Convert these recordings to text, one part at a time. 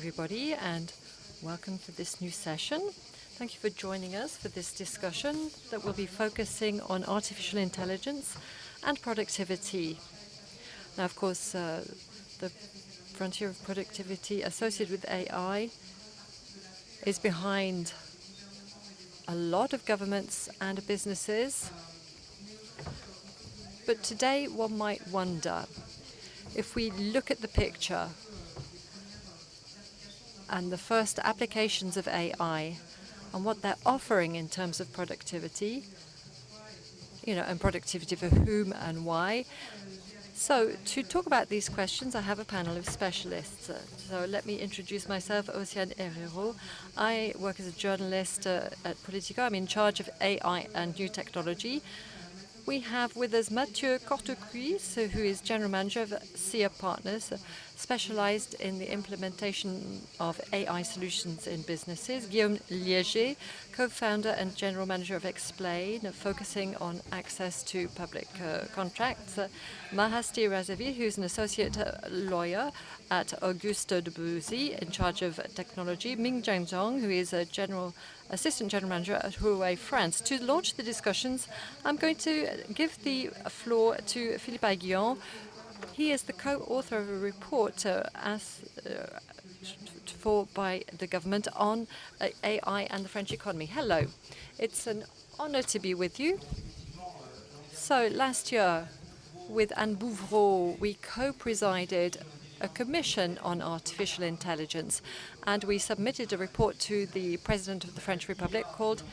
everybody, and welcome to this new session. Thank you for joining us for this discussion that will be focusing on artificial intelligence and productivity. Now, of course, the frontier of productivity associated with AI is behind a lot of governments and businesses. But today, one might wonder, if we look at the picture and the first applications of AI and what they're offering in terms of productivity, and productivity for whom and why. So to talk about these questions, I have a panel of specialists. So let me introduce myself, Océane HERRERO. I work as a journalist at Politico. I'm in charge of AI and new technology. We have with us Matthieu, who is General Manager of SIA Partners, specialized in the implementation of AI solutions in businesses. Guillaume, LIEGEY, co-founder and General Manager of Explain, focusing on access to public contracts. Mahasti, RAZAVI, who's an associate lawyer at DEBOUZY, in charge of technology. Minggang, who is a Assistant General Manager at Huawei, France. To launch the discussions, I'm going to give the floor to Philippe Guillaume. He is the co-author of a report by the government on AI and the French economy. Hello. It's an honor to be with you. So last year, with Anne Bouvreau, we co-presided a commission on artificial intelligence, and we submitted a report to the President of the French Republic called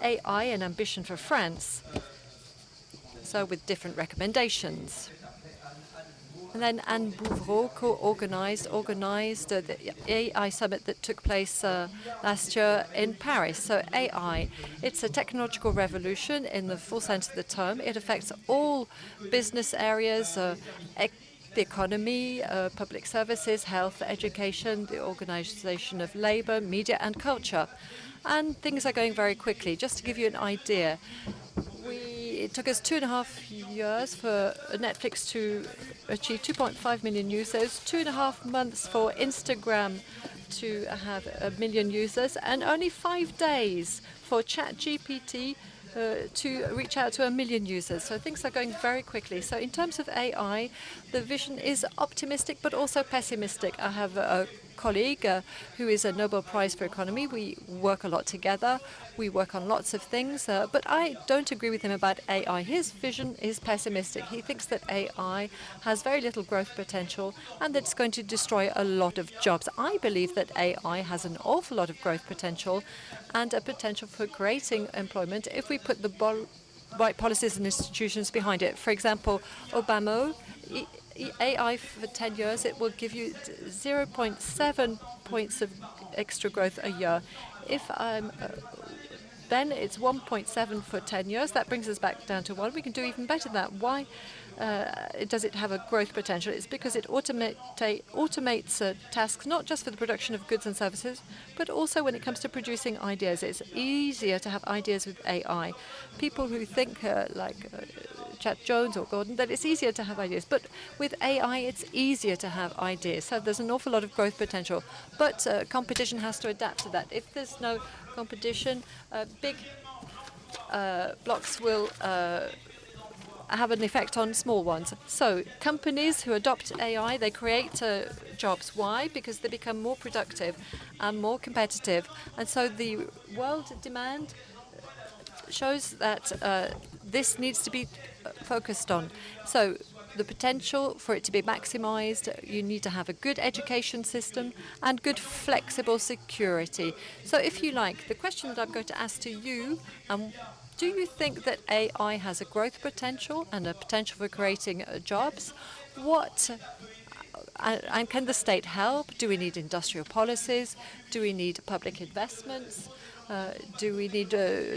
AI, an Ambition for France, so with different recommendations. And then Anne Bouvreau organized the AI summit that took place last year in Paris. So AI, it's a technological revolution in the full sense of the term. It affects all business areas, the economy, public services, health, education, the organization of labor, media, and culture. And things are going very quickly. Just to give you an idea, it took us 2.5 years for Netflix to achieve 2.5 million users, 2.5 months for Instagram to have 1 million users, and only 5 days for ChatGPT to reach out to 1 million users. So things are going very quickly. So in terms of AI, the vision is optimistic but also pessimistic. I have a colleague who is a Nobel Prize for Economy. We work a lot together. We work on lots of things, but I don't agree with him about AI. His vision is pessimistic. He thinks that AI has very little growth potential and that it's going to destroy a lot of jobs. I believe that AI has an awful lot of growth potential and a potential for creating employment if we put the right policies and institutions behind it. For example, Obama, AI for 10 years, it will give you 0.7 points of extra growth a year. If then it's 1.7 for 10 years. That brings us back down to 1. We can do even better than that. Why does it have a growth potential? It's because it automates tasks, not just for the production of goods and services, but also when it comes to producing ideas. It's easier to have ideas with AI. People who think like Chat Jones or Gordon, that it's easier to have ideas. But with AI, it's easier to have ideas. So there's an awful lot of growth potential. But competition has to adapt to that. If there's no competition, big blocks will have an effect on small ones. So companies who adopt AI, they create jobs. Why? Because they become more productive and more competitive. And so the world demand shows that this needs to be focused on. So the potential for it to be maximized, you need to have a good education system and good flexible security. So if you like, the question that I'm going to ask to you, do you think that AI has a growth potential and a potential for creating jobs? And can the state help? Do we need industrial policies? Do we need public investments? Do we need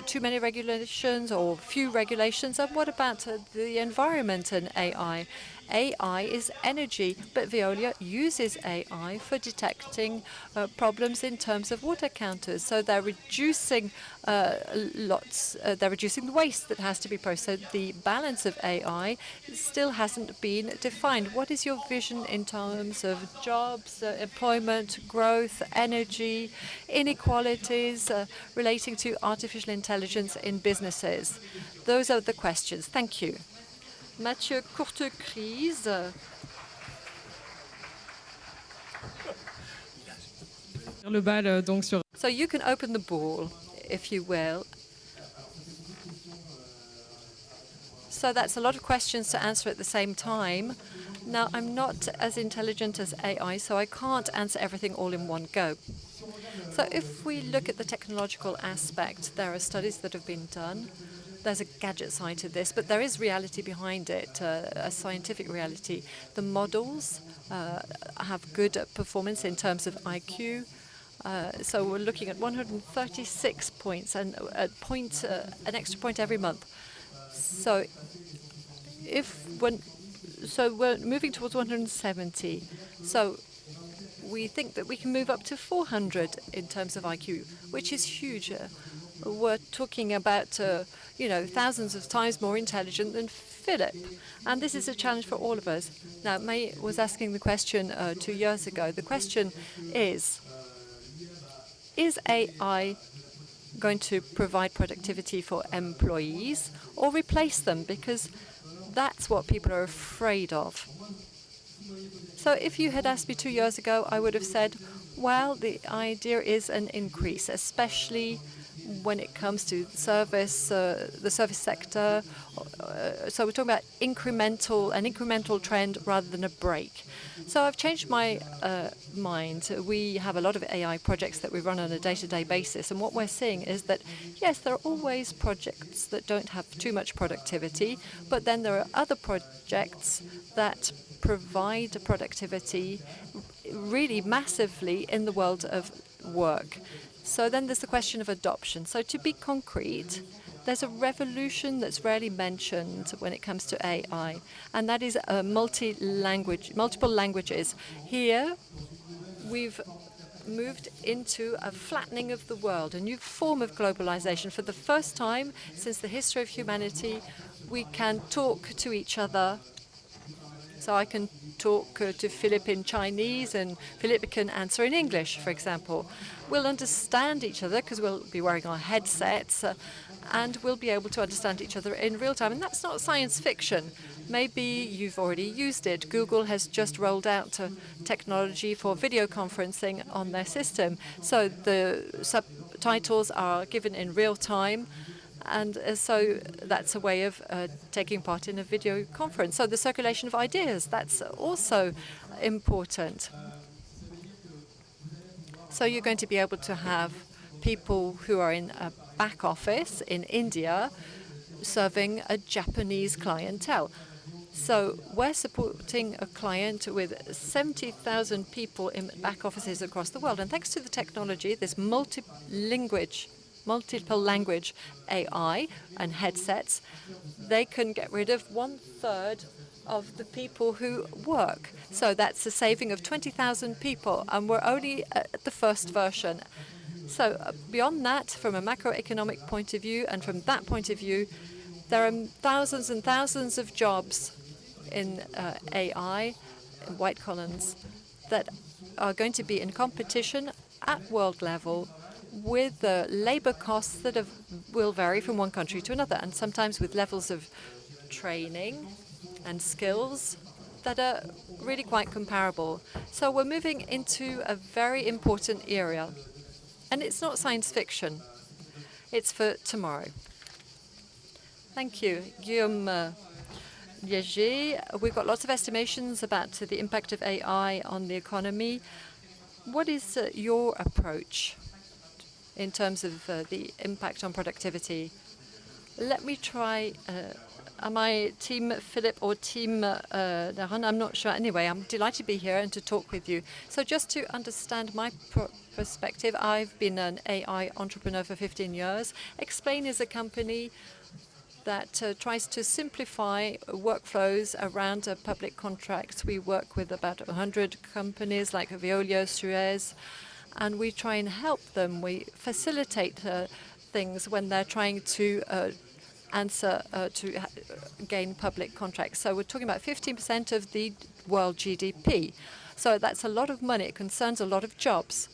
too many regulations or few regulations? And what about the environment and AI? AI is energy, but Veolia uses AI for detecting problems in terms of water counters. So they're reducing they're reducing the waste that has to be processed. The balance of AI still hasn't been defined. What is your vision in terms of jobs, employment, growth, energy, inequalities relating to artificial intelligence in businesses? Those are the questions. Thank you. Matthieu, COURTECUISSE. So you can open the ball, if you will. So that's a lot of questions to answer at the same time. Now, I'm not as intelligent as AI, so I can't answer everything all in one go. So if we look at the technological aspect, there are studies that have been done. There's a gadget side to this, but there is reality behind it, a scientific reality. The models have good performance in terms of IQ. So we're looking at 136 points and an extra point every month. So we're moving towards 170. So we think that we can move up to 400 in terms of IQ, which is huge. We're talking about thousands of times more intelligent than Philippe. And this is a challenge for all of us. Now, May was asking the question 2 years ago. The question is AI going to provide productivity for employees or replace them? Because that's what people are afraid of. So if you had asked me 2 years ago, I would have said, well, the idea is an increase, especially when it comes to the service sector. So we're talking about an incremental trend rather than a break. So I've changed my mind. We have a lot of AI projects that we run on a day-to-day basis. And what we're seeing is that, yes, there are always projects that don't have too much productivity, but then there are other projects that provide productivity really massively in the world of work. So then there's the question of adoption. So to be concrete, there's a revolution that's rarely mentioned when it comes to AI, and that is multiple languages. Here, we've moved into a flattening of the world, a new form of globalization. For the first time since the history of humanity, we can talk to each other. So I can talk to Philippe in Chinese, and Philippe can answer in English, for example. We'll understand each other because we'll be wearing our headsets, and we'll be able to understand each other in real time. And that's not science fiction. Maybe you've already used it. Google has just rolled out technology for video conferencing on their system. So the subtitles are given in real time. And so that's a way of taking part in a video conference. So the circulation of ideas, that's also important. So you're going to be able to have people who are in a back office in India serving a Japanese clientele. So we're supporting a client with 70,000 people in back offices across the world. And thanks to the technology, this multiple language AI and headsets, they can get rid of 1/3 of the people who work. So that's a saving of 20,000 people, and we're only at the first version. So beyond that, from a macroeconomic point of view, and from that point of view, there are thousands and thousands of jobs in AI, in white collars, that are going to be in competition at world level with the labor costs that will vary from one country to another, and sometimes with levels of training and skills that are really quite comparable. So we're moving into a very important area. And it's not science fiction. It's for tomorrow. Thank you. Guillaume, LIEGEY, we've got lots of estimations about the impact of AI on the economy. What is your approach in terms of the impact on productivity? Let me try. Am I Team Philippe or Team Daron? I'm not sure. Anyway, I'm delighted to be here and to talk with you. So just to understand my perspective, I've been an AI entrepreneur for 15 years. Explain is a company that tries to simplify workflows around public contracts. We work with about 100 companies like Veolia, Suez, and we try and help them. We facilitate things when they're trying to answer to gain public contracts. So we're talking about 15% of the world GDP. So that's a lot of money. It concerns a lot of jobs.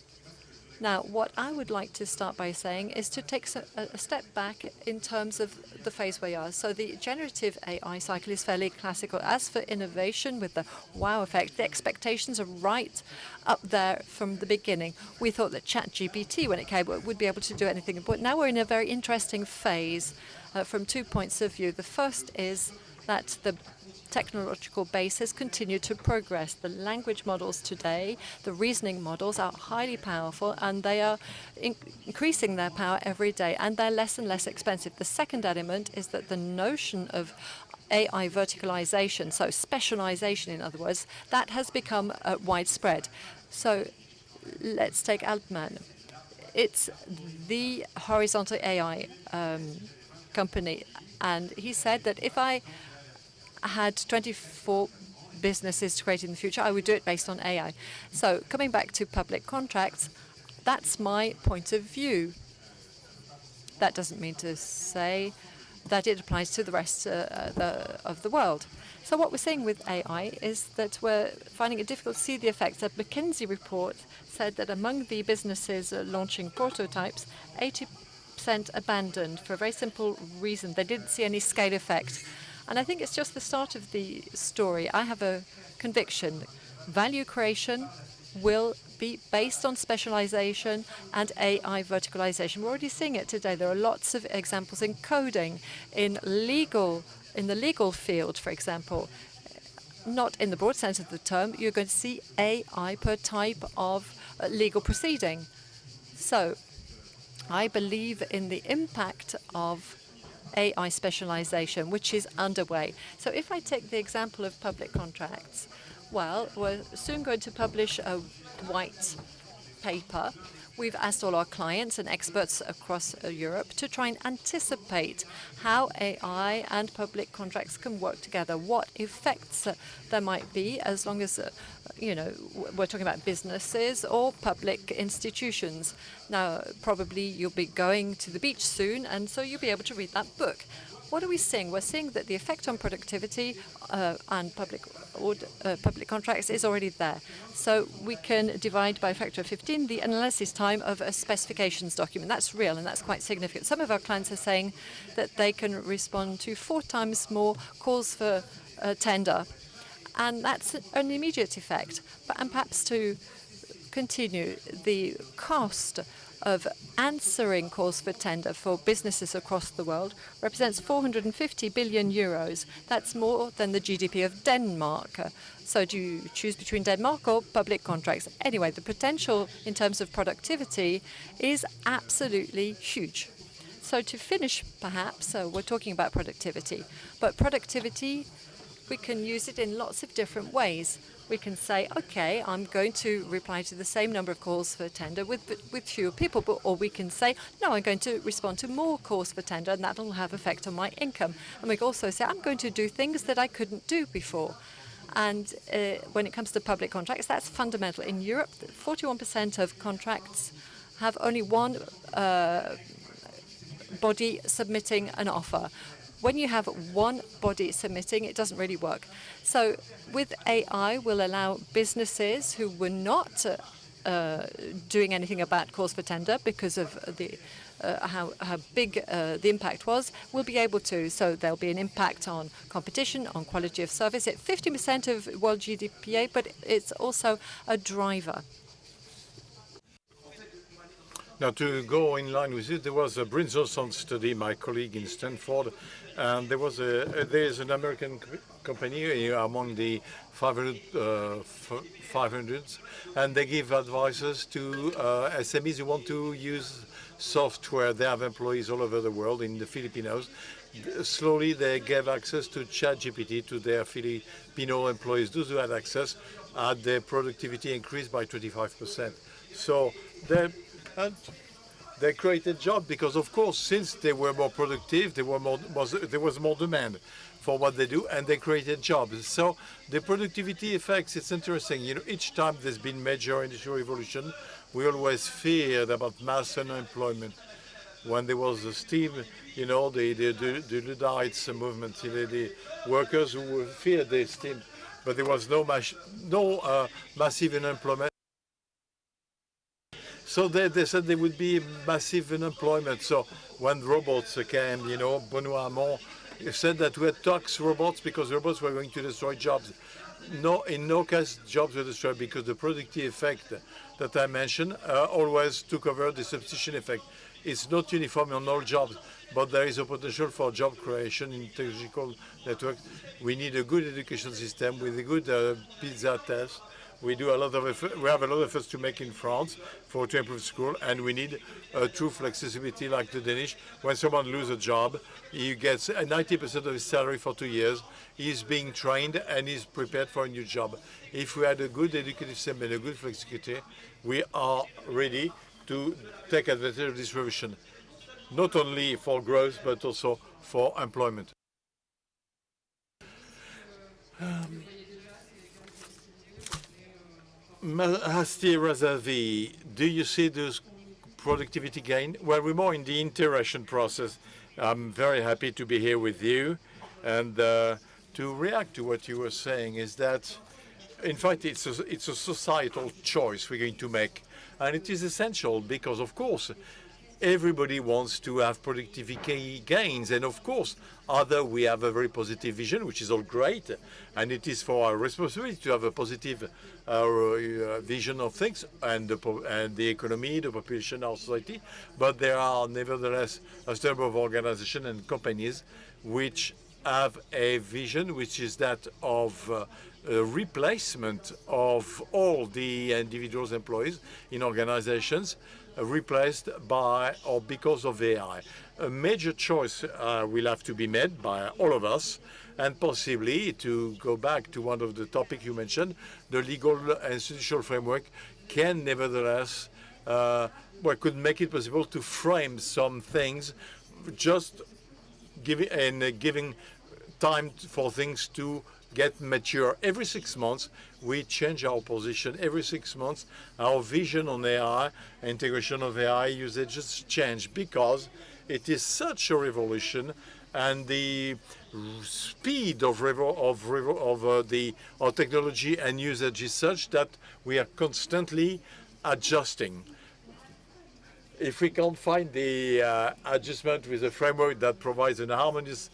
Now, what I would like to start by saying is to take a step back in terms of the phase we are. So the generative AI cycle is fairly classical. As for innovation with the wow effect, the expectations are right up there from the beginning. We thought that ChatGPT, when it came, would be able to do anything. But now we're in a very interesting phase from 2 points of view. The first is that the technological base has continued to progress. The language models today, the reasoning models are highly powerful, and they are increasing their power every day, and they're less and less expensive. The second element is that the notion of AI verticalization, so specialization in other words, that has become widespread. So let's take Altman. It's the horizontal AI company, and he said that if I had 24 businesses to create in the future, I would do it based on AI. So coming back to public contracts, that's my point of view. That doesn't mean to say that it applies to the rest of the world. So what we're seeing with AI is that we're finding it difficult to see the effects. A McKinsey report said that among the businesses launching prototypes, 80% abandoned for a very simple reason. They didn't see any scale effect. And I think it's just the start of the story. I have a conviction. Value creation will be based on specialization and AI verticalization. We're already seeing it today. There are lots of examples in coding, in the legal field, for example. Not in the broad sense of the term, you're going to see AI per type of legal proceeding. So I believe in the impact of AI specialization, which is underway. So if I take the example of public contracts, well, we're soon going to publish a white paper. We've asked all our clients and experts across Europe to try and anticipate how AI and public contracts can work together, what effects there might be, as long as, we're talking about businesses or public institutions. Now, probably you'll be going to the beach soon, and so you'll be able to read that book. What are we seeing? We're seeing that the effect on productivity and public contracts is already there. So we can divide by a factor of 15 the analysis time of a specifications document. That's real, and that's quite significant. Some of our clients are saying that they can respond to 4 times more calls for tender. And that's an immediate effect. And perhaps to continue, the cost of answering calls for tender for businesses across the world represents 450 billion euros. That's more than the GDP of Denmark. So do you choose between Denmark or public contracts? Anyway, the potential in terms of productivity is absolutely huge. So to finish, perhaps, we're talking about productivity, but productivity, we can use it in lots of different ways. We can say, okay, I'm going to reply to the same number of calls for tender with fewer people, or we can say, no, I'm going to respond to more calls for tender, and that will have effect on my income. And we can also say, I'm going to do things that I couldn't do before. And when it comes to public contracts, that's fundamental. In Europe, 41% of contracts have only one body submitting an offer. When you have one body submitting, it doesn't really work. So with AI, we'll allow businesses who were not doing anything about calls for tender because of the how big the impact was, will be able to. So there'll be an impact on competition, on quality of service. It's 50% of world GDP, but it's also a driver. Now, to go in line with it, there was a Brinzelson study, my colleague in Stanford, and there's an American company among the 500s, and they give advices to SMEs who want to use software. They have employees all over the world in the Filipinos. Slowly, they gave access to ChatGPT to their Filipino employees. Those who had access had their productivity increased by 25%. So They created jobs because, of course, since they were more productive, there was more demand for what they do, and they created jobs. So the productivity effects, it's interesting. You know, each time there's been major industrial revolution, we always feared about mass unemployment. When there was the steam, you know, the Luddites movement, the workers who feared the steam, but there was no massive unemployment. So they said there would be massive unemployment. So when robots came, you know, Benoît Hamon said that we had tax robots because robots were going to destroy jobs. No, in no case jobs were destroyed because the productivity effect that I mentioned always took over the substitution effect. It's not uniform on all jobs, but there is a potential for job creation in technological networks. We need a good education system with a good PISA test. We do a lot of effort, we have a lot of efforts to make in France to improve school, and we need a true flexibility like the Danish. When someone loses a job, he gets 90% of his salary for 2 years. He's being trained and he's prepared for a new job. If we had a good educative system and a good flexibility, we are ready to take advantage of this revolution, not only for growth, but also for employment. Mahasti, RAZAVI, do you see this productivity gain? Well, we're more in the interaction process. I'm very happy to be here with you. And to react to what you were saying is that, in fact, it's a societal choice we're going to make. And it is essential because, of course, everybody wants to have productivity gains. And of course, either we have a very positive vision, which is all great, and it is for our responsibility to have a positive vision of things and the economy, the population, our society. But there are nevertheless a number of organizations and companies which have a vision which is that of replacement of all the individuals' employees in organizations replaced by or because of AI. A major choice will have to be made by all of us, and possibly, to go back to one of the topics you mentioned, the legal and institutional framework can nevertheless, could make it possible to frame some things, just giving time for things to get mature. Every 6 months, we change our position. Every 6 months, our vision on AI, integration of AI usages change because it is such a revolution, and the speed of technology and usage is such that we are constantly adjusting. If we can't find the adjustment with a framework that provides an harmonious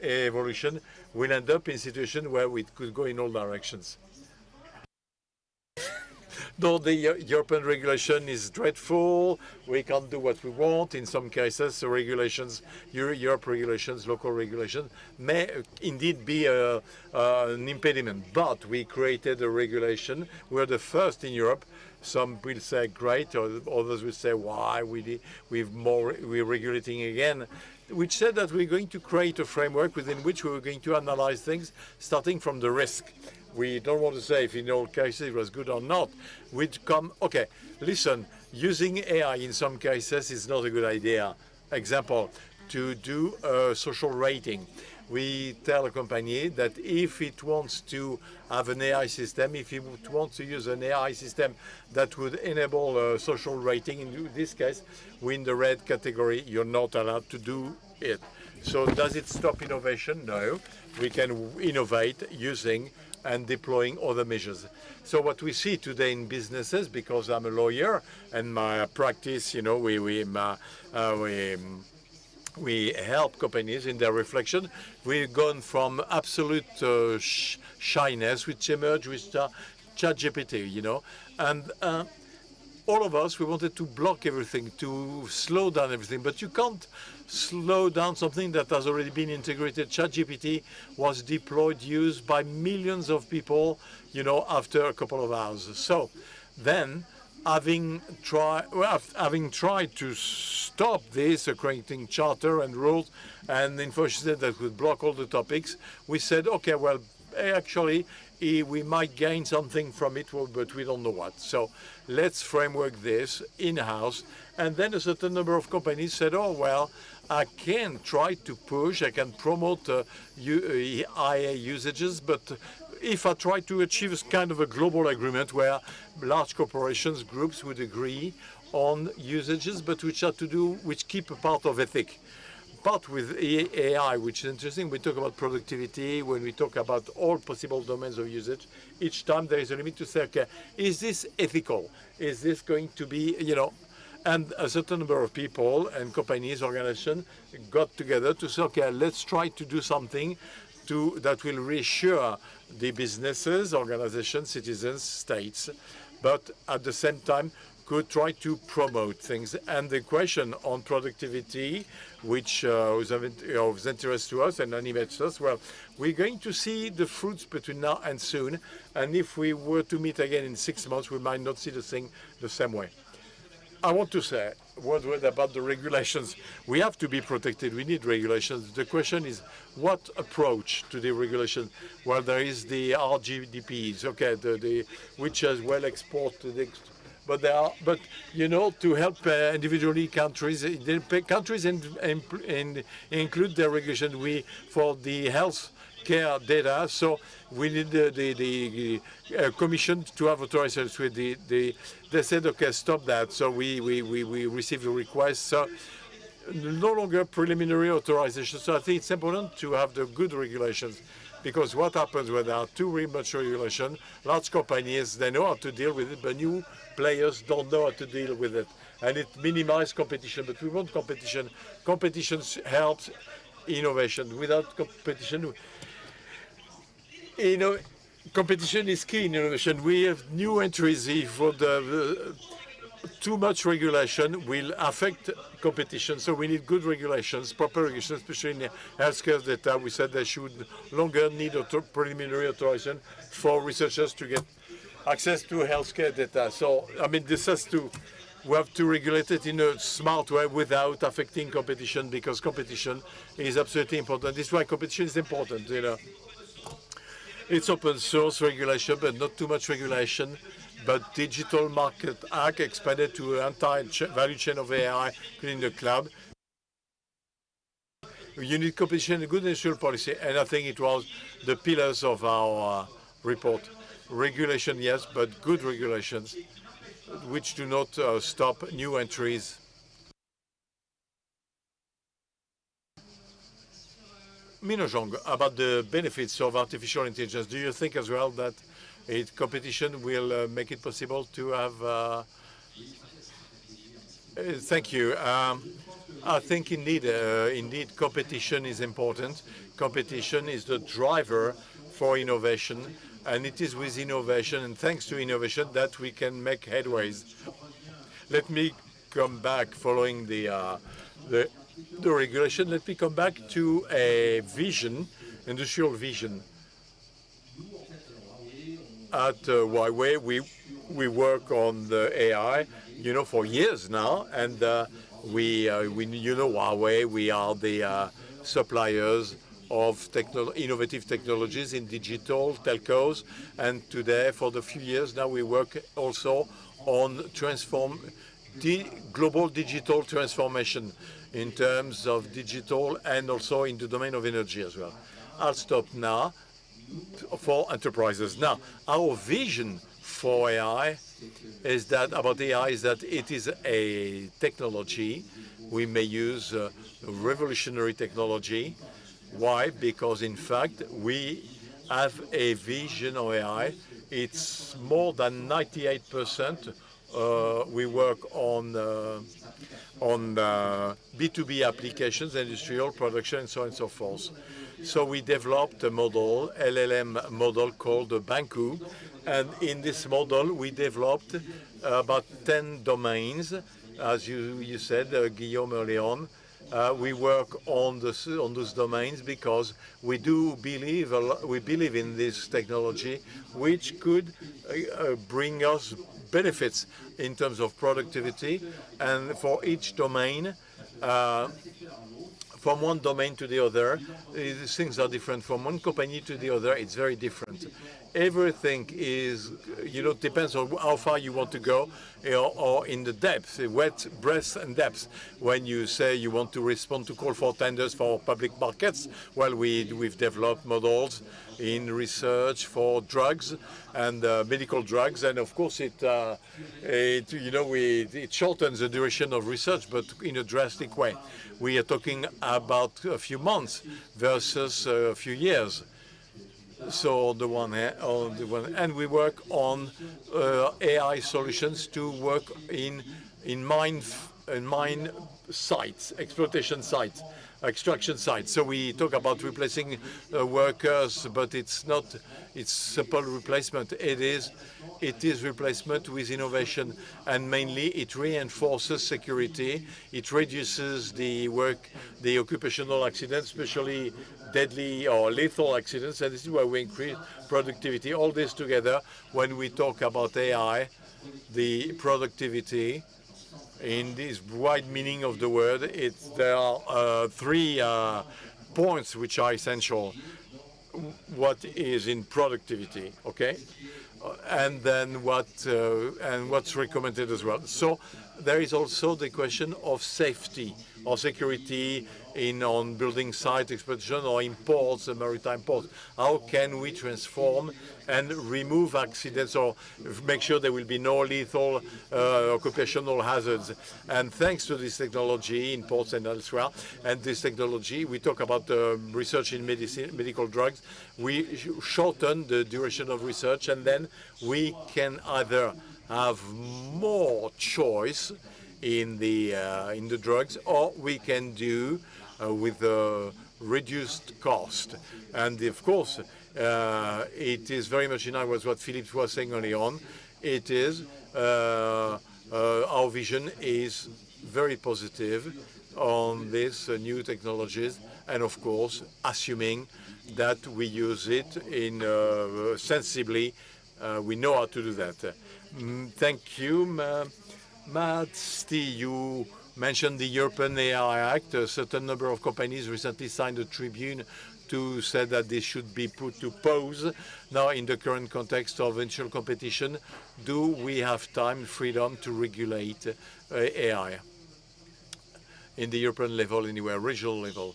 evolution, we'll end up in a situation where we could go in all directions. Though the European regulation is dreadful, we can't do what we want. In some cases, the regulations, Europe regulations, local regulations, may indeed be an impediment. But we created a regulation. We're the first in Europe. Some will say great, or others will say why we're regulating again, which said that we're going to create a framework within which we were going to analyze things starting from the risk. We don't want to say if in all cases it was good or not. We'd come, okay, listen, using AI in some cases is not a good idea. Example, to do a social rating. We tell a company that if it wants to have an AI system, if it wants to use an AI system that would enable a social rating, in this case, we're in the red category, you're not allowed to do it. So does it stop innovation? No. We can innovate using and deploying other measures. So what we see today in businesses, because I'm a lawyer and my practice, you know, we help companies in their reflection. We've gone from absolute shyness, which emerged with ChatGPT, you know, and all of us, we wanted to block everything, to slow down everything, but you can't slow down something that has already been integrated. ChatGPT was deployed, used by millions of people, you know, after a couple of hours. So then, having tried to stop this, creating charter and rules and information that would block all the topics, we said, okay, well, actually, we might gain something from it, but we don't know what. So let's framework this in-house. And then a certain number of companies said, oh, well, I can try to push, I can promote IA usages, but if I try to achieve kind of a global agreement where large corporations, groups would agree on usages, but which keep a part of ethic. But with AI, which is interesting, we talk about productivity, when we talk about all possible domains of usage, each time there is a limit to say, okay, is this ethical? Is this going to be, and a certain number of people and companies, organizations got together to say, okay, let's try to do something that will reassure the businesses, organizations, citizens, states, but at the same time could try to promote things. And the question on productivity, which was of interest to us and animates us, well, we're going to see the fruits between now and soon. And if we were to meet again in 6 months, we might not see the thing the same way. I want to say one word about the regulations. We have to be protected. We need regulations. The question is, what approach to the regulation? Well, there is the RGDPs, okay, which as well exported. But to help individually countries include their regulation. For the health care data, so we need the commission to have authorizations with they said, okay, stop that. So we received a request. So no longer preliminary authorization. So I think it's important to have the good regulations, because what happens when there are too much regulation, large companies, they know how to deal with it, but new players don't know how to deal with it. And it minimizes competition, but we want competition. Competition helps innovation. Without competition, competition is key in innovation. We have new entries. For too much regulation will affect competition. So we need good regulations, proper regulations, especially in the healthcare data. We said they should longer need preliminary authorization for researchers to get access to healthcare data. So, I mean, we have to regulate it in a smart way without affecting competition, because competition is absolutely important. This is why competition is important, It's open source regulation, but not too much regulation. But Digital Market Act expanded to an entire value chain of AI, including the cloud. You need competition and good industrial policy, and I think it was the pillars of our report. Regulation, yes, but good regulations, which do not stop new entries. Minggang, about the benefits of artificial intelligence, do you think as well that competition will make it possible to have... Thank you. I think indeed competition is important. Competition is the driver for innovation, and it is with innovation and thanks to innovation that we can make headways. Let me come back following the regulation. Let me come back to a vision, industrial vision. At Huawei, we work on the AI, for years now, and Huawei, we are the suppliers of innovative technologies in digital telcos, and today, for the few years now, we work also on global digital transformation in terms of digital and also in the domain of energy as well. I'll stop now for enterprises. Now, our vision for AI is that it is a technology. We may use revolutionary technology. Why? Because in fact, we have a vision of AI. It's more than 98%. We work on B2B applications, industrial production, and so on and so forth. So we developed a model, LLM model called Banku, and in this model we developed about 10 domains, as you said, Guillaume, early on. We work on those domains because we believe in this technology, which could bring us benefits in terms of productivity, and for each domain. From one domain to the other, things are different. From one company to the other, it's very different. everything is, depends on how far you want to go, or in the depth, width, breadth, and depth. When you say you want to respond to call for tenders for public markets, well, we've developed models in research for drugs and medical drugs, and of course it shortens the duration of research, but in a drastic way. We are talking about a few months versus a few years. So on the one hand, and we work on AI solutions to work in mine sites, exploitation sites, extraction sites. So we talk about replacing workers, but it's not. It's simple replacement. It is replacement with innovation, and mainly it reinforces security. It reduces the occupational accidents, especially deadly or lethal accidents, and this is why we increase productivity. All this together, when we talk about AI, the productivity, in this wide meaning of the word, there are three points which are essential. What is in productivity, okay? And then what's recommended as well. So there is also the question of safety or security on building site exploitation or in ports, maritime ports. How can we transform and remove accidents or make sure there will be no lethal occupational hazards? And thanks to this technology in ports and elsewhere, and this technology, we talk about research in medical drugs, we shorten the duration of research, and then we can either have more choice in the drugs, or we can do with a reduced cost. And of course, it is very much in line with what Philippe was saying early on. It is our vision is very positive on these new technologies, and of course, assuming that we use it in sensibly, we know how to do that. Thank you, Mahasti. You mentioned the European AI Act. A certain number of companies recently signed a tribune to say that this should be put to pause. Now, in the current context of virtual competition, do we have time, freedom to regulate AI in the European level, anywhere, regional level?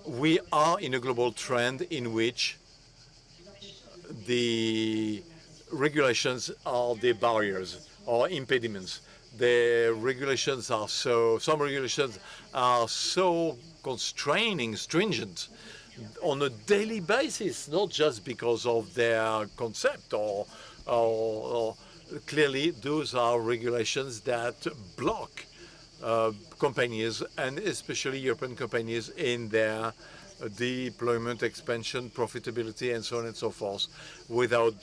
We are in a global trend in which the regulations are the barriers or impediments. The regulations are some regulations are so constraining, stringent on a daily basis, not just because of their concept or clearly those are regulations that block companies, and especially European companies, in their deployment, expansion, profitability, and so on and so forth. Without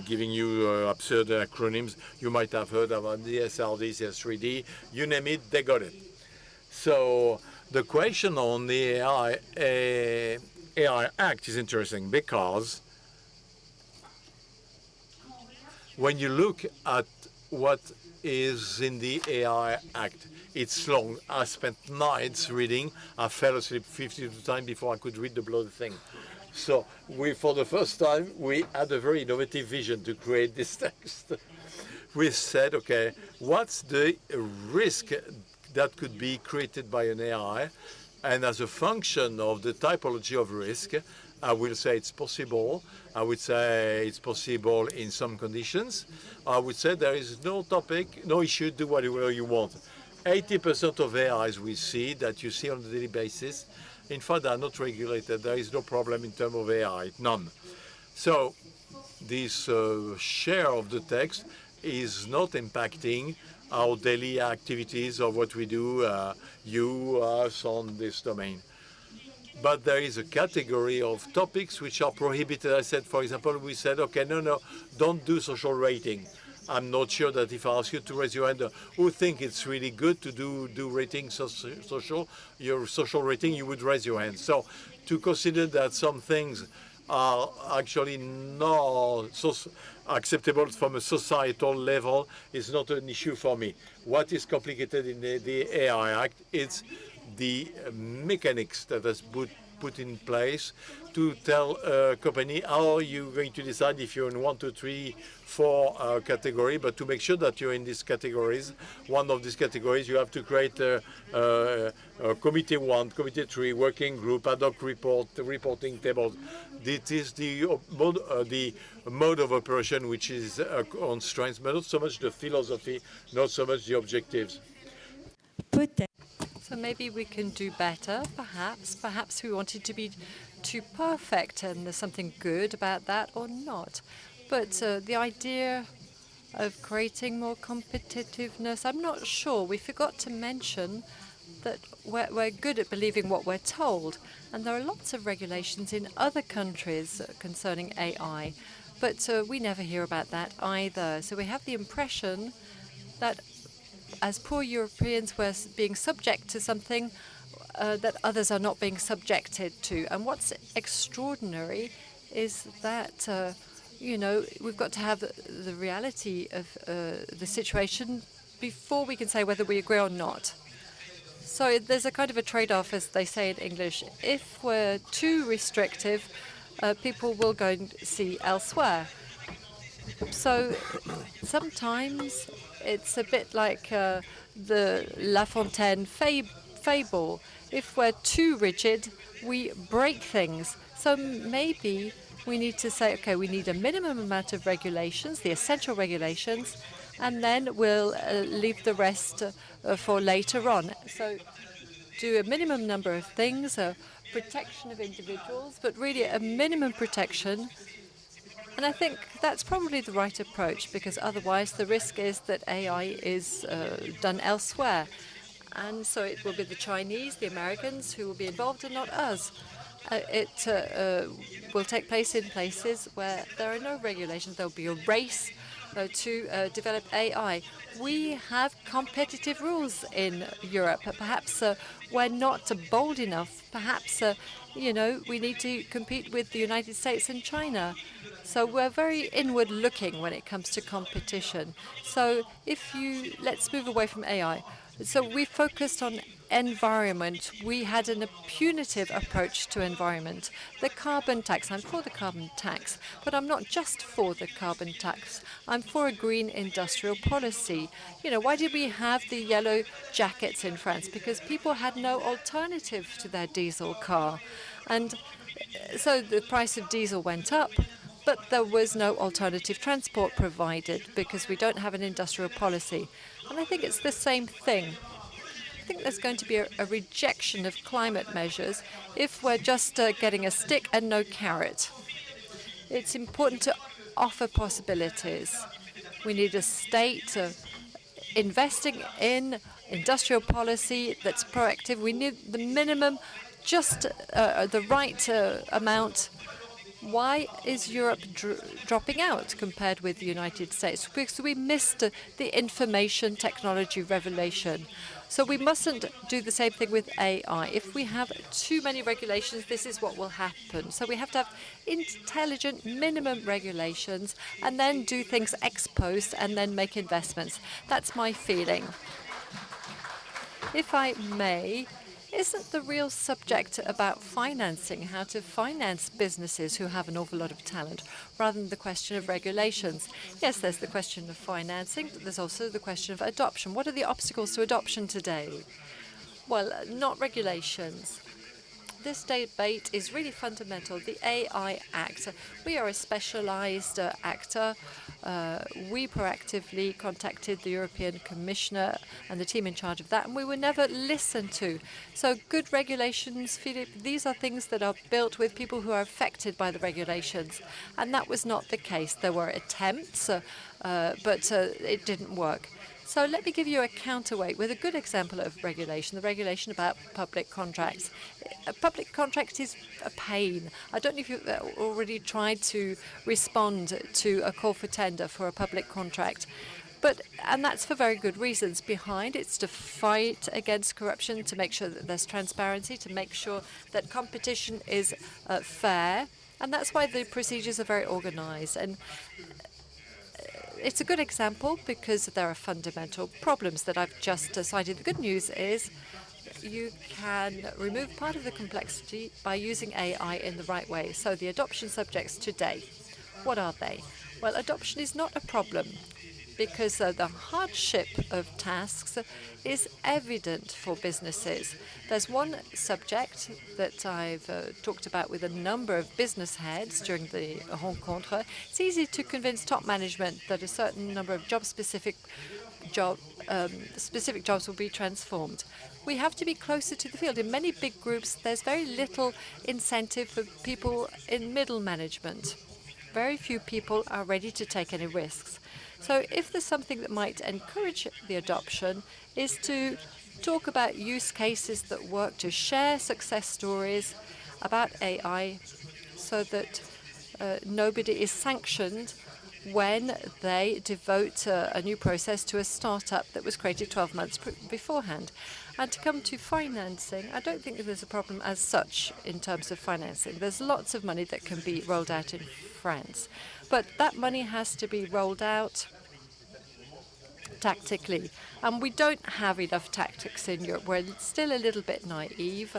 giving you absurd acronyms, you might have heard about the SRD, CS3D, you name it, they got it. So the question on the AI Act is interesting, because when you look at what is in the AI Act, it's long. I spent nights reading. I fell asleep 52 times before I could read the bloody thing. So for the first time, we had a very innovative vision to create this text. We said, okay, what's the risk that could be created by an AI? And as a function of the typology of risk, I will say it's possible. I would say it's possible in some conditions. I would say there is no topic, no issue, do whatever you want. 80% of AIs we see, that you see on a daily basis, in fact, they are not regulated. There is no problem in terms of AI, none. So this share of the text is not impacting our daily activities of what we do, us on this domain. But there is a category of topics which are prohibited. I said, for example, we said, okay, no, don't do social rating. I'm not sure that if I ask you to raise your hand, who think it's really good to do rating, your social rating, you would raise your hand. So to consider that some things are actually not so acceptable from a societal level is not an issue for me. What is complicated in the AI Act, it's the mechanics that has put in place to tell a company how you're going to decide if you're in 1, 2, 3, 4 category, but to make sure that you're in these categories. One of these categories, you have to create a committee 1, committee 3, working group, ad hoc reporting tables. This is the mode of operation which is on strengths, but not so much the philosophy, not so much the objectives. So maybe we can do better, perhaps. Perhaps we wanted to be too perfect and there's something good about that or not. But the idea of creating more competitiveness, I'm not sure. We forgot to mention that we're good at believing what we're told. And there are lots of regulations in other countries concerning AI. But we never hear about that either. So we have the impression that as poor Europeans, we're being subject to something that others are not being subjected to. And what's extraordinary is that, you know, we've got to have the reality of the situation before we can say whether we agree or not. So there's a kind of a trade-off, as they say in English. If we're too restrictive, people will go and see elsewhere. So sometimes it's a bit like the La Fontaine fable. If we're too rigid, we break things. So maybe we need to say, okay, we need a minimum amount of regulations, the essential regulations, and then we'll leave the rest for later on. So do a minimum number of things, protection of individuals, but really a minimum protection. And I think that's probably the right approach, because otherwise the risk is that AI is done elsewhere. And so it will be the Chinese, the Americans who will be involved and not us. It will take place in places where there are no regulations. There will be a race to develop AI. We have competitive rules in Europe. Perhaps we're not bold enough. Perhaps, you know, we need to compete with the United States and China. So we're very inward looking when it comes to competition. So let's move away from AI. So we focused on environment. We had a punitive approach to environment. The carbon tax, I'm for the carbon tax, but I'm not just for the carbon tax. I'm for a green industrial policy. You know, why did we have the yellow jackets in France? Because people had no alternative to their diesel car. And so the price of diesel went up, but there was no alternative transport provided because we don't have an industrial policy. And I think it's the same thing. I think there's going to be a rejection of climate measures if we're just getting a stick and no carrot. It's important to offer possibilities. We need a state investing in industrial policy that's proactive. We need the minimum, just the right amount. Why is Europe dropping out compared with the United States? Because we missed the information technology revolution. So we mustn't do the same thing with AI. If we have too many regulations, this is what will happen. So we have to have intelligent minimum regulations and then do things ex post and then make investments. That's my feeling. If I may, isn't the real subject about financing, how to finance businesses who have an awful lot of talent, rather than the question of regulations? Yes, there's the question of financing, but there's also the question of adoption. What are the obstacles to adoption today? Well, not regulations. This debate is really fundamental. The AI Act. We are a specialized actor. We proactively contacted the European Commissioner and the team in charge of that, and we were never listened to. So good regulations, Philippe, these are things that are built with people who are affected by the regulations. And that was not the case. There were attempts, but it didn't work. So let me give you a counterweight with a good example of regulation, the regulation about public contracts. A public contract is a pain. I don't know if you've already tried to respond to a call for tender for a public contract. And that's for very good reasons. Behind it's to fight against corruption, to make sure that there's transparency, to make sure that competition is fair. And that's why the procedures are very organized. And it's a good example because there are fundamental problems that I've just cited. The good news is you can remove part of the complexity by using AI in the right way. So the adoption subjects today, what are they? Well, adoption is not a problem because the hardship of tasks is evident for businesses. There's one subject that I've talked about with a number of business heads during the rencontre. It's easy to convince top management that a certain number of specific jobs will be transformed. We have to be closer to the field. In many big groups, there's very little incentive for people in middle management. Very few people are ready to take any risks. So if there's something that might encourage the adoption is to talk about use cases that work, to share success stories about AI so that nobody is sanctioned when they devote a new process to a startup that was created 12 months beforehand. And to come to financing, I don't think that there's a problem as such in terms of financing. There's lots of money that can be rolled out in France. But that money has to be rolled out tactically. And we don't have enough tactics in Europe. We're still a little bit naive,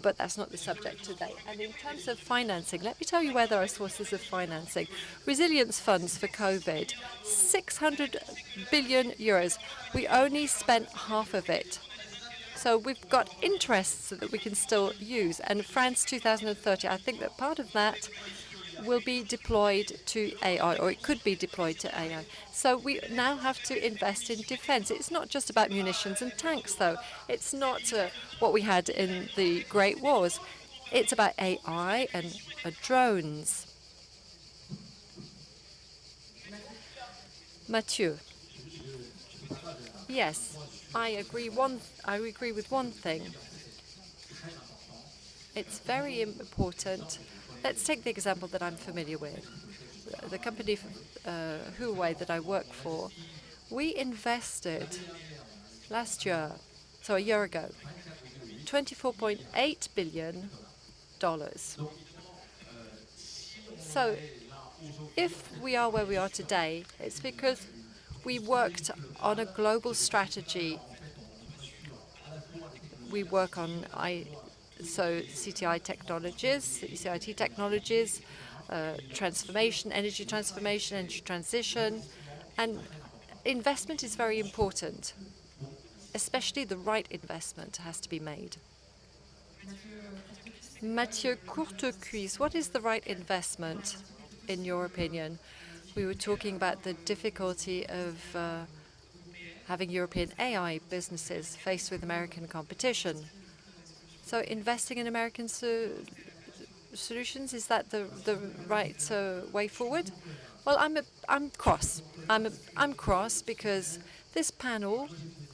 but that's not the subject today. And in terms of financing, let me tell you where there are sources of financing. Resilience funds for COVID, 600 billion euros. We only spent half of it. So we've got interests that we can still use. And France 2030, I think that part of that will be deployed to AI, or it could be deployed to AI. So we now have to invest in defense. It's not just about munitions and tanks, though. It's not what we had in the Great Wars. It's about AI and drones. Matthieu. Yes, I agree with one thing. It's very important. Let's take the example that I'm familiar with. The company Huawei that I work for, we invested last year, so a year ago, $24.8 billion. So if we are where we are today, it's because we worked on a global strategy. We work on CTI technologies, CIT technologies, transformation, energy transition, and investment is very important. Especially the right investment has to be made. Matthieu, COURTECUISSE, what is the right investment, in your opinion? We were talking about the difficulty of having European AI businesses faced with American competition. So investing in American solutions, is that the right way forward? Well, I'm cross. I'm cross because this panel,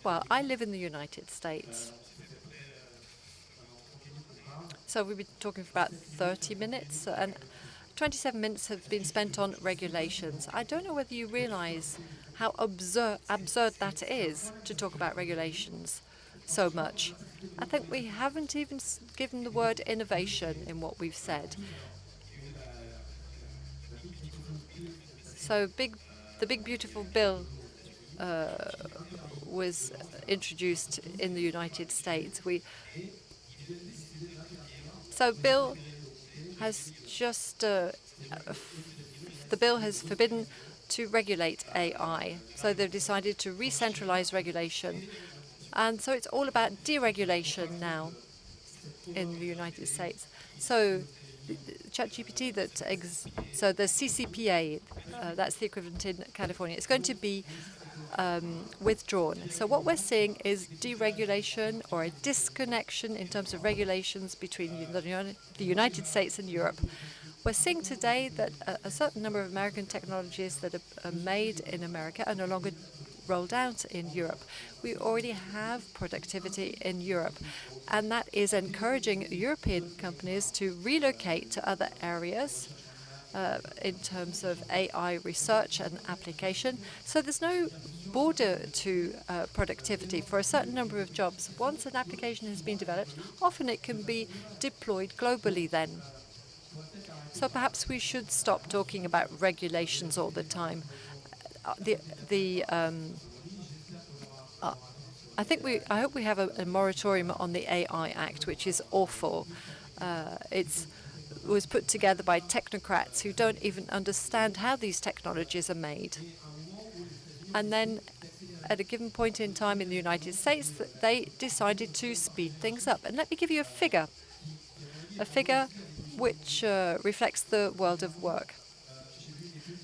well, I live in the United States. So we've been talking for about 30 minutes, and 27 minutes have been spent on regulations. I don't know whether you realize how absurd that is to talk about regulations so much. I think we haven't even given the word innovation in what we've said. So the big beautiful bill was introduced in the United States. So bill has just the bill has forbidden to regulate AI. So they've decided to re-centralize regulation. And so it's all about deregulation now in the United States. So ChatGPT, so the CCPA, that's the equivalent in California, it's going to be withdrawn. So what we're seeing is deregulation or a disconnection in terms of regulations between the United States and Europe. We're seeing today that a certain number of American technologies that are made in America are no longer rolled out in Europe. We already have productivity in Europe, and that is encouraging European companies to relocate to other areas in terms of AI research and application. So there's no border to productivity for a certain number of jobs. Once an application has been developed, often it can be deployed globally then. So perhaps we should stop talking about regulations all the time. I hope we have a moratorium on the AI Act, which is awful. It was put together by technocrats who don't even understand how these technologies are made. And then at a given point in time in the United States, they decided to speed things up. And let me give you a figure which reflects the world of work.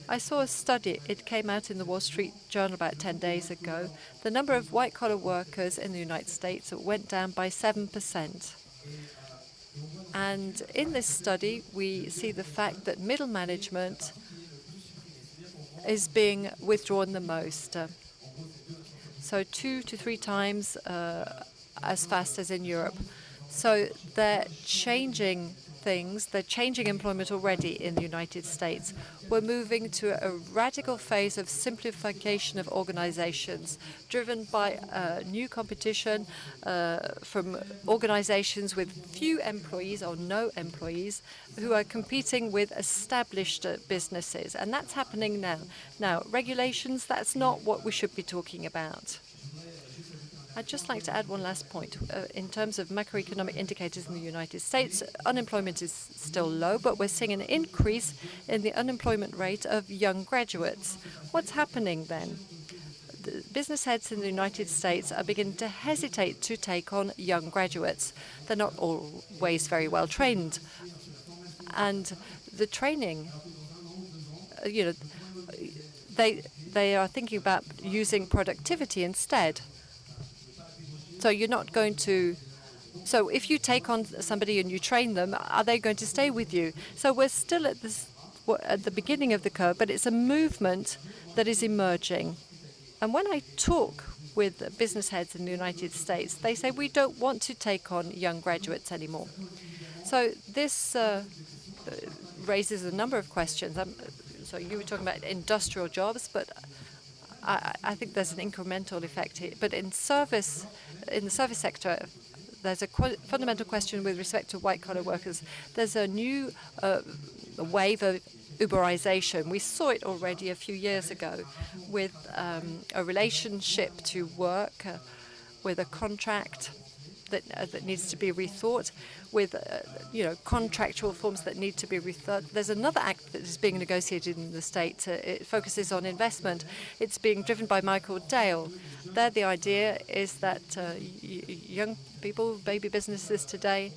I saw a study. It came out in the Wall Street Journal about 10 days ago. The number of white-collar workers in the United States went down by 7%. And in this study, we see the fact that middle management is being withdrawn the most. So 2 to 3 times as fast as in Europe. So they're changing things. They're changing employment already in the United States. We're moving to a radical phase of simplification of organizations, driven by new competition from organizations with few employees or no employees who are competing with established businesses. And that's happening now. Now, regulations, that's not what we should be talking about. I'd just like to add one last point. In terms of macroeconomic indicators in the United States, unemployment is still low, but we're seeing an increase in the unemployment rate of young graduates. What's happening then? The business heads in the United States are beginning to hesitate to take on young graduates. They're not always very well trained. And the training, they are thinking about using productivity instead. So you're not going to. So if you take on somebody and you train them, are they going to stay with you? So we're still at the beginning of the curve, but it's a movement that is emerging. And when I talk with business heads in the United States, they say we don't want to take on young graduates anymore. So this raises a number of questions. So you were talking about industrial jobs, but I think there's an incremental effect here. But in the service sector, there's a fundamental question with respect to white-collar workers. There's a new wave of Uberization. We saw it already a few years ago with a relationship to work, with a contract that needs to be rethought, with contractual forms that need to be rethought. There's another act that is being negotiated in the States. It focuses on investment. It's being driven by Michael Dale. There, the idea is that young people, baby businesses today,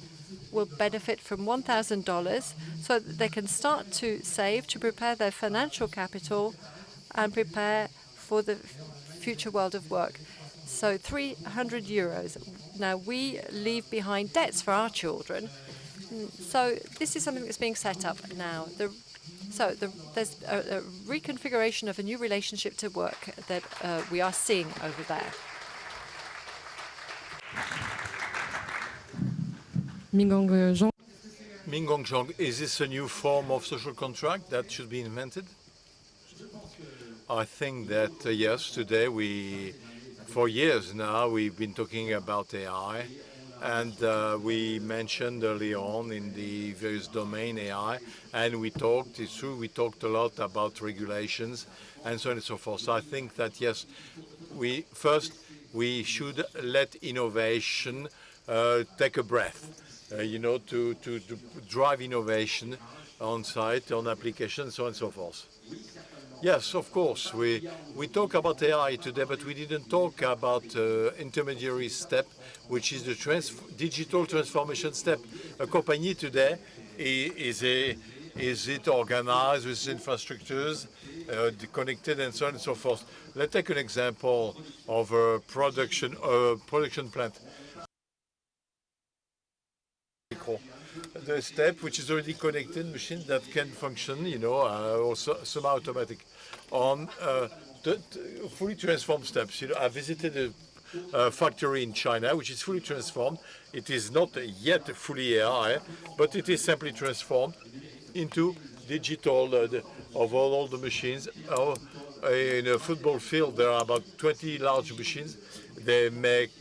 will benefit from $1,000 so that they can start to save, to prepare their financial capital and prepare for the future world of work. So 300 euros. Now, we leave behind debts for our children. So this is something that's being set up now. There's a reconfiguration of a new relationship to work that we are seeing over there. Minggang, is this a new form of social contract that should be invented? I think that, yes, today for years now, we've been talking about AI, and we mentioned early on in the various domain AI, and it's true, we talked a lot about regulations and so on and so forth. So I think that, yes, we should let innovation take a breath, to drive innovation on site, on application, so on and so forth. Yes, of course. We talk about AI today, but we didn't talk about intermediary step, which is the digital transformation step. A company today is it organized with infrastructures, connected, and so on and so forth. Let's take an example of a production plant. The step which is already connected, machines that can function, also somehow automatic. On the fully transformed steps, I visited a factory in China which is fully transformed. It is not yet fully AI, but it is simply transformed into digital of all the machines. In a football field, there are about 20 large machines. They make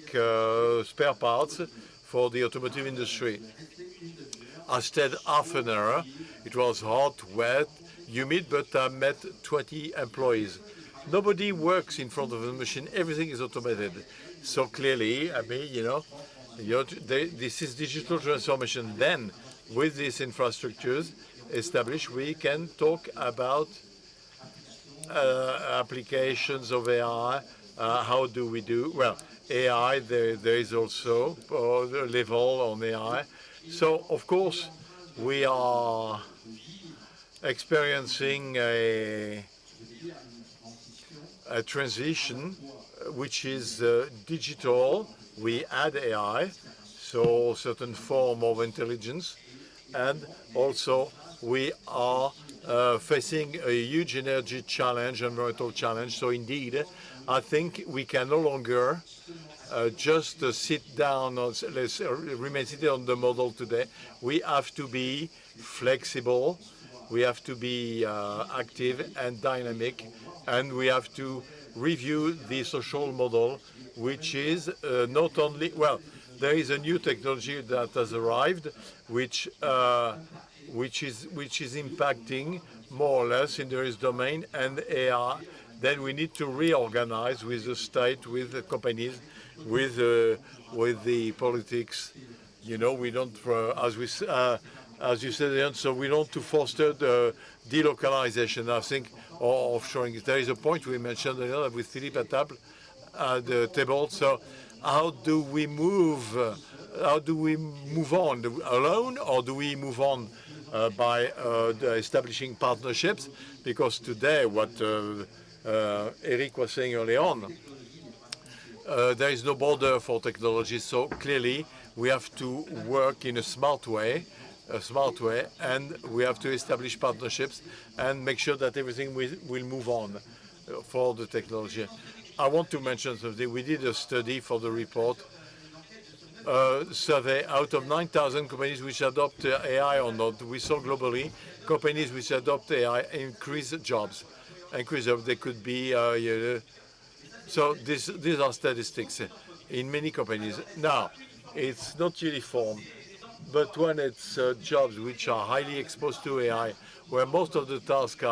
spare parts for the automotive industry. I stayed half an hour. It was hot, wet, humid, but I met 20 employees. Nobody works in front of a machine. Everything is automated. So clearly, I mean, this is digital transformation. Then, with these infrastructures established, we can talk about applications of AI. How do we do? Well, AI, there is also a level on AI. So, of course, we are experiencing a transition which is digital. We add AI, so certain form of intelligence, and also we are facing a huge energy challenge, environmental challenge. So indeed, I think we can no longer just sit down, or let's remain seated on the model today. We have to be flexible, we have to be active and dynamic, and we have to review the social model, which is not only, well, there is a new technology that has arrived, which is impacting more or less in the domain and AI. Then we need to reorganize with the state, with the companies, with the politics. You know, we don't, as you said, so we want to foster the delocalization, I think, or offshoring. There is a point we mentioned earlier with Philippe at the table. So how do we move? How do we move on alone, or do we move on by establishing partnerships? Because today, what Eric was saying early on, there is no border for technology. So clearly, we have to work in a smart way, and we have to establish partnerships and make sure that everything will move on for the technology. I want to mention something. We did a study for the report, survey out of 9,000 companies which adopt AI or not. We saw globally companies which adopt AI increase jobs. They could be, so these are statistics in many companies. Now, it's not uniform, but when it's jobs which are highly exposed to AI, where most of the tasks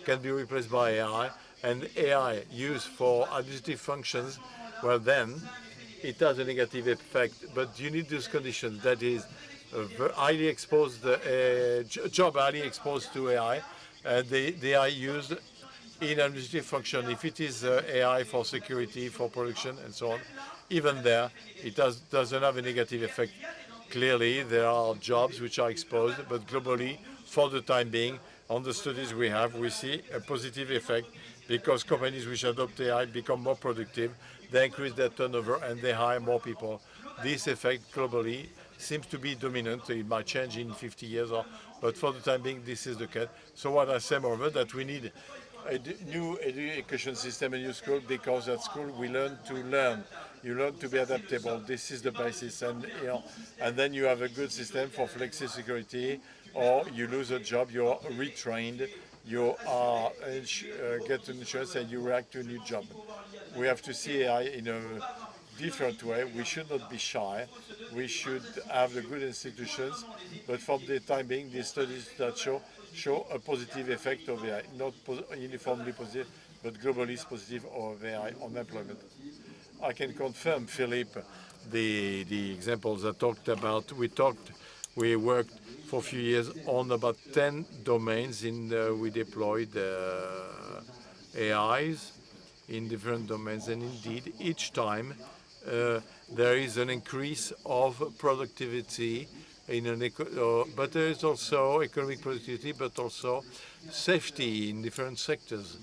can be replaced by AI, and AI used for administrative functions, well then, it has a negative effect. But you need those conditions. That is, highly exposed job highly exposed to AI, and they are used in administrative function. If it is AI for security, for production, and so on, even there, it doesn't have a negative effect. Clearly, there are jobs which are exposed, but globally, for the time being, on the studies we have, we see a positive effect because companies which adopt AI become more productive, they increase their turnover, and they hire more people. This effect globally seems to be dominant. It might change in 50 years, but for the time being, this is the case. So what I say, moreover, that we need a new education system, a new school, because at school we learn to learn. You learn to be adaptable. This is the basis, and and then you have a good system for flexi security. Or you lose a job, you're retrained, you are get an insurance, and you react to a new job. We have to see AI in a different way. We should not be shy. We should have the good institutions, but for the time being, these studies that show a positive effect of AI, not uniformly positive, but globally positive of AI on employment. I can confirm, Philippe, the examples I talked about. We worked for a few years on about 10 domains. We deployed AIs in different domains, and indeed, each time there is an increase of productivity but there is also economic productivity, but also safety in different sectors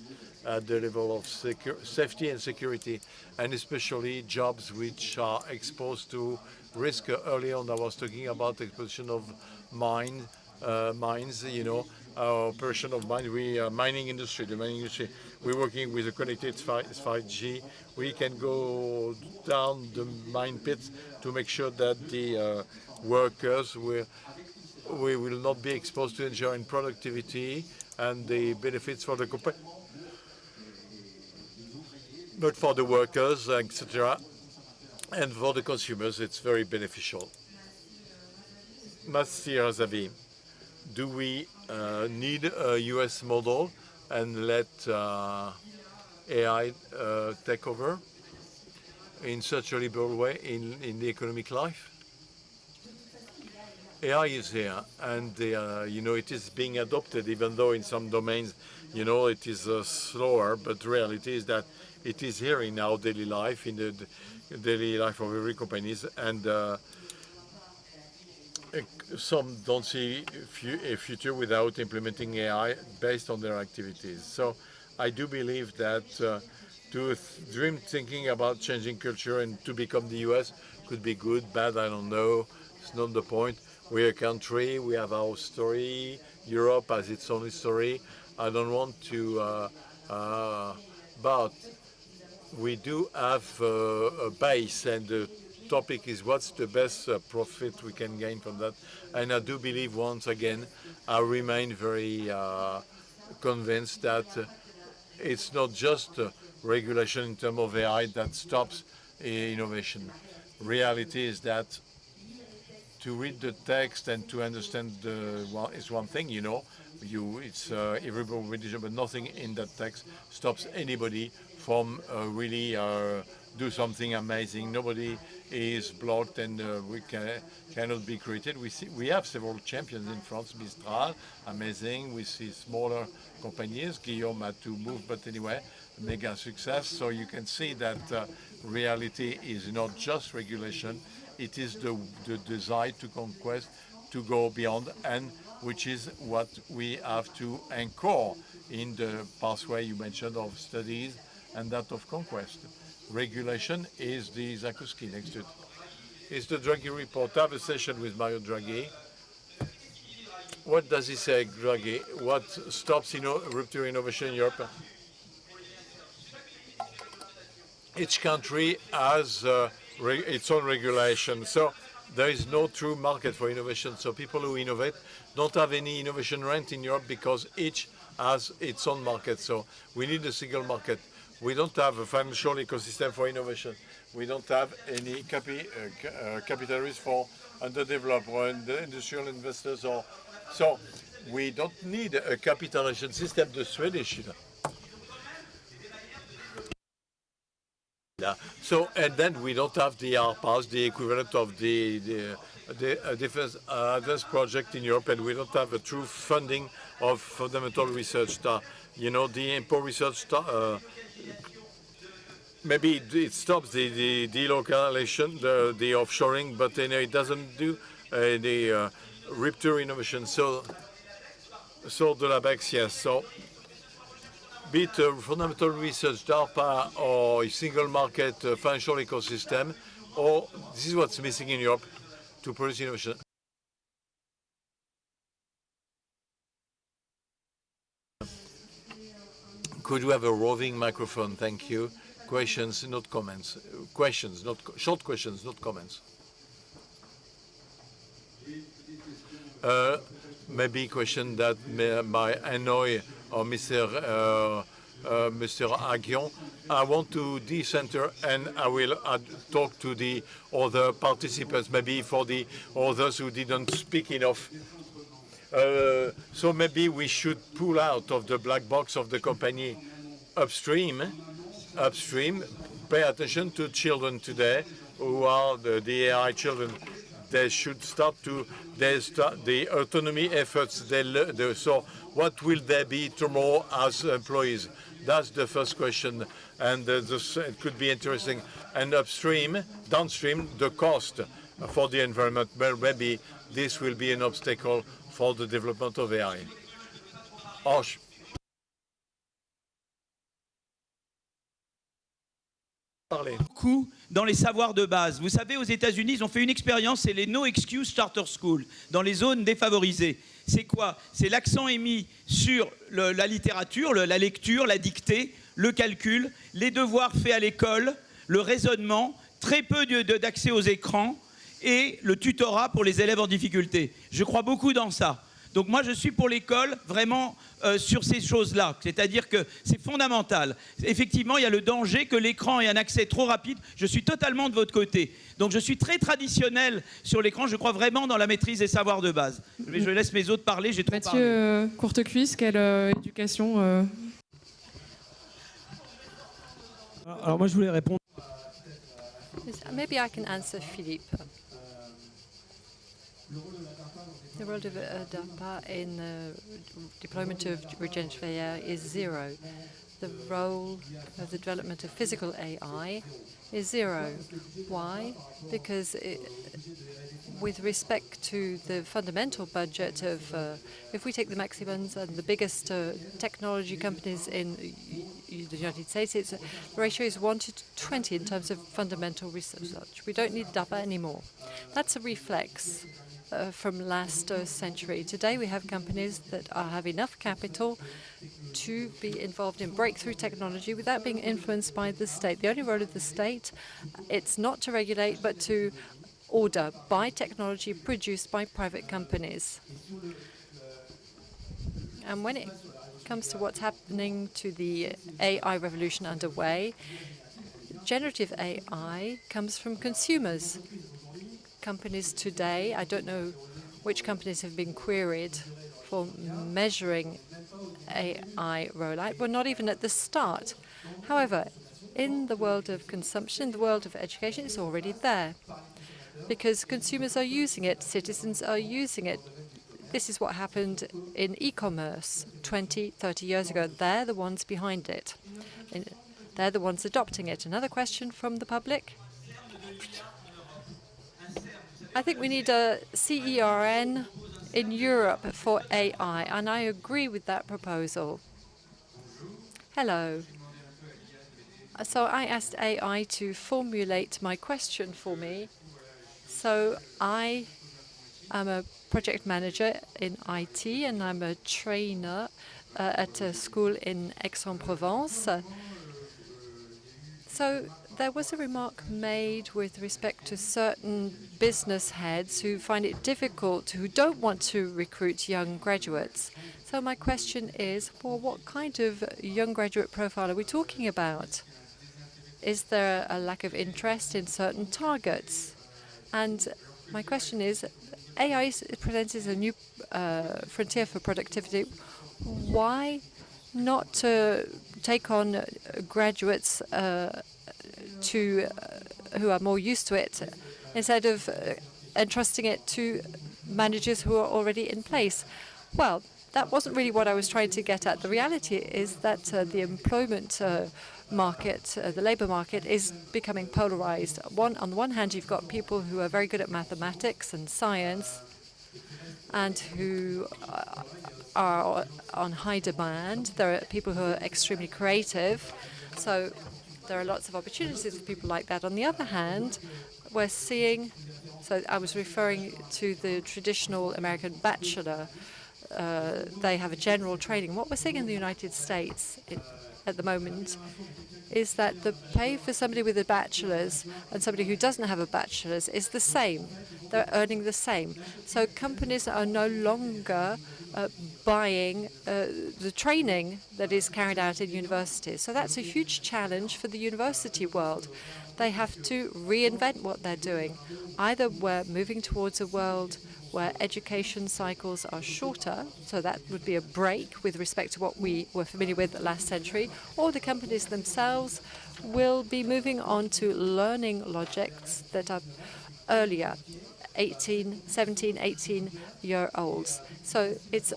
at the level of safety and security, and especially jobs which are exposed to risk. Early on, I was talking about the exposition of mines, operation of mine. The mining industry. We're working with a connected 5G. We can go down the mine pits to make sure that the workers we will not be exposed to enjoying productivity and the benefits for the company, but for the workers, etc. And for the consumers, it's very beneficial. Matthieu, RAZAVI, do we need a US model and let AI take over in such a liberal way in the economic life? AI is here, and it is being adopted, even though in some domains, it is slower. But the reality is that it is here in our daily life, in the daily life of every company, and some don't see a future without implementing AI based on their activities. So I do believe that to dream thinking about changing culture and to become the US could be good, bad, I don't know. It's not the point. We're a country, we have our story, Europe has its own story. I don't want to, but we do have a base, and the topic is what's the best profit we can gain from that. And I do believe, once again, I remain very convinced that it's not just regulation in terms of AI that stops innovation. Reality is that to read the text and to understand is one thing, it's irreversible religion, but nothing in that text stops anybody from really do something amazing. Nobody is blocked, and we cannot be created. We have several champions in France. Mistral, amazing. We see smaller companies. Guillaume had to move, but anyway, mega success. So you can see that reality is not just regulation. It is the desire to conquest, to go beyond, and which is what we have to anchor in the pathway you mentioned of studies and that of conquest. Regulation is the Zakowski next to it. It's the Draghi report. I have a session with Mario Draghi. What does he say, Draghi? What stops rupture innovation in Europe? Each country has its own regulation. So there is no true market for innovation. So people who innovate don't have any innovation rent in Europe because each has its own market. So we need a single market. We don't have a financial ecosystem for innovation. We don't have any capital risk for underdeveloped or industrial investors. So we don't need a capitalization system, the Swedish. So, and then we don't have the RPAS, the equivalent of the defense advanced project in Europe, and we don't have a true funding of fundamental research. The IMPO research, maybe it stops the delocalization, the offshoring, but it doesn't do the rupture innovation. So de la BEX, yes. So, be it fundamental research, DARPA, or a single market financial ecosystem, or this is what's missing in Europe to produce innovation. Could we have a roving microphone? Thank you. Questions, not comments. Questions, not short questions, not comments. Maybe question that might annoy Mr. AGHION. I want to decenter, and I will talk to the other participants, maybe for the others who didn't speak enough. So maybe we should pull out of the black box of the company upstream, pay attention to children today who are the AI children. They should start the autonomy efforts. So what will they be tomorrow as employees? That's the first question, and it could be interesting. And downstream, the cost for the environment. Well, maybe this will be an obstacle for the development of AI. Beaucoup dans les savoirs de base. Vous savez, aux États-Unis, ils ont fait une expérience, c'est les No Excuse Charter School, dans les zones défavorisées. C'est quoi? C'est l'accent est mis sur la littérature, la lecture, la dictée, le calcul, les devoirs faits à l'école, le raisonnement, très peu d'accès aux écrans et le tutorat pour les élèves en difficulté. Je crois beaucoup dans ça. Donc moi, je suis pour l'école vraiment sur ces choses-là. C'est-à-dire que c'est fondamental. Effectivement, il y a le danger que l'écran ait un accès trop rapide. Je suis totalement de votre côté. Donc je suis très traditionnel sur l'écran. Je crois vraiment dans la maîtrise des savoirs de base. Mais je laisse mes autres parler. J'ai trop parlé. Matthieu, COURTECUISSE, quelle éducation Alors moi je voulais répondre. Maybe I can answer Philippe. The role of DARPA in the deployment of regenerative AI is zero. The role of the development of physical AI is zero. Why? Because with respect to the fundamental budget of, if we take the maximums and the biggest technology companies in the United States, the ratio is 1 to 20 in terms of fundamental research. We don't need DARPA anymore. That's a reflex from last century. Today we have companies that have enough capital to be involved in breakthrough technology without being influenced by the state. The only role of the state, it's not to regulate, but to order, buy technology produced by private companies. And when it comes to what's happening to the AI revolution underway, generative AI comes from consumers. Companies today, I don't know which companies have been queried for measuring AI rollout. We're not even at the start. However, in the world of consumption, the world of education, it's already there because consumers are using it, citizens are using it. This is what happened in e-commerce 20, 30 years ago. They're the ones behind it. They're the ones adopting it. Another question from the public? I think we need a CERN in Europe for AI, and I agree with that proposal. Hello. So I asked AI to formulate my question for me. So I am a project manager in IT, and I'm a trainer at a school in Aix-en-Provence. So there was a remark made with respect to certain business heads who find it difficult, who don't want to recruit young graduates. So my question is, well, what kind of young graduate profile are we talking about? Is there a lack of interest in certain targets? And my question is, AI presents as a new frontier for productivity. Why not take on graduates who are more used to it instead of entrusting it to managers who are already in place? Well, that wasn't really what I was trying to get at. The reality is that the employment market, the labor market, is becoming polarized. On the one hand, you've got people who are very good at mathematics and science and who are on high demand. There are people who are extremely creative. So there are lots of opportunities for people like that. On the other hand, we're seeing, so I was referring to the traditional American bachelor. They have a general training. What we're seeing in the United States at the moment is that the pay for somebody with a bachelor's and somebody who doesn't have a bachelor's is the same. They're earning the same. So companies are no longer buying the training that is carried out in universities. So that's a huge challenge for the university world. They have to reinvent what they're doing. Either we're moving towards a world where education cycles are shorter, so that would be a break with respect to what we were familiar with last century, or the companies themselves will be moving on to learning logics that are earlier, 17, 18-year-olds. So it's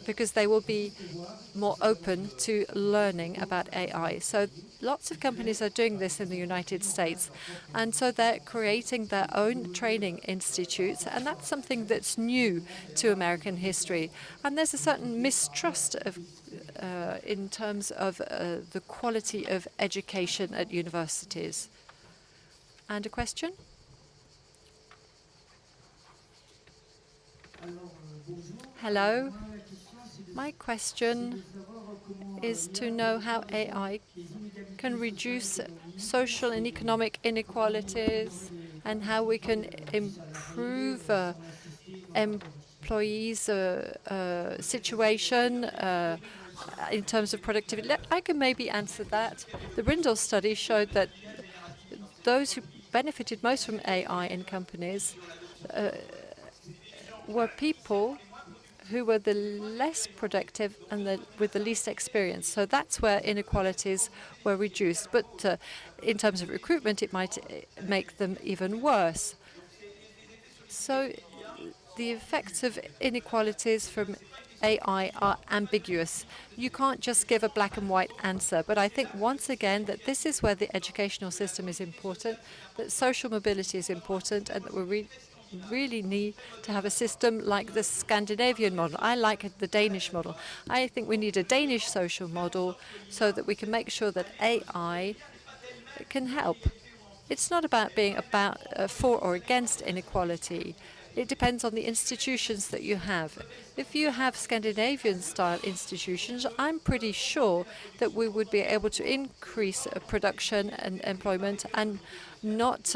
because they will be more open to learning about AI. So lots of companies are doing this in the United States. And so they're creating their own training institutes. And that's something that's new to American history. And there's a certain mistrust of, in terms of the quality of education at universities. And a question? Hello. My question is to know how AI can reduce social and economic inequalities and how we can improve employees' situation in terms of productivity. I can maybe answer that. The Brindle study showed that those who benefited most from AI in companies were people who were the less productive and with the least experience. So that's where inequalities were reduced. But in terms of recruitment, it might make them even worse. So the effects of inequalities from AI are ambiguous. You can't just give a black and white answer. But I think once again that this is where the educational system is important, that social mobility is important, and that we really need to have a system like the Scandinavian model. I like the Danish model. I think we need a Danish social model so that we can make sure that AI can help. It's not about being for or against inequality. It depends on the institutions that you have. If you have Scandinavian-style institutions, I'm pretty sure that we would be able to increase production and employment and not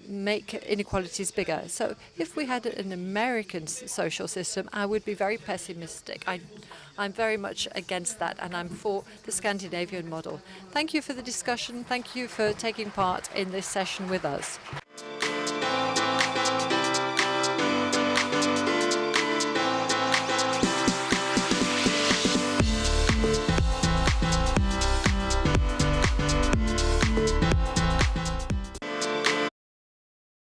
make inequalities bigger. So if we had an American social system, I would be very pessimistic. I'm very much against that, and I'm for the Scandinavian model. Thank you for the discussion. Thank you for taking part in this session with us.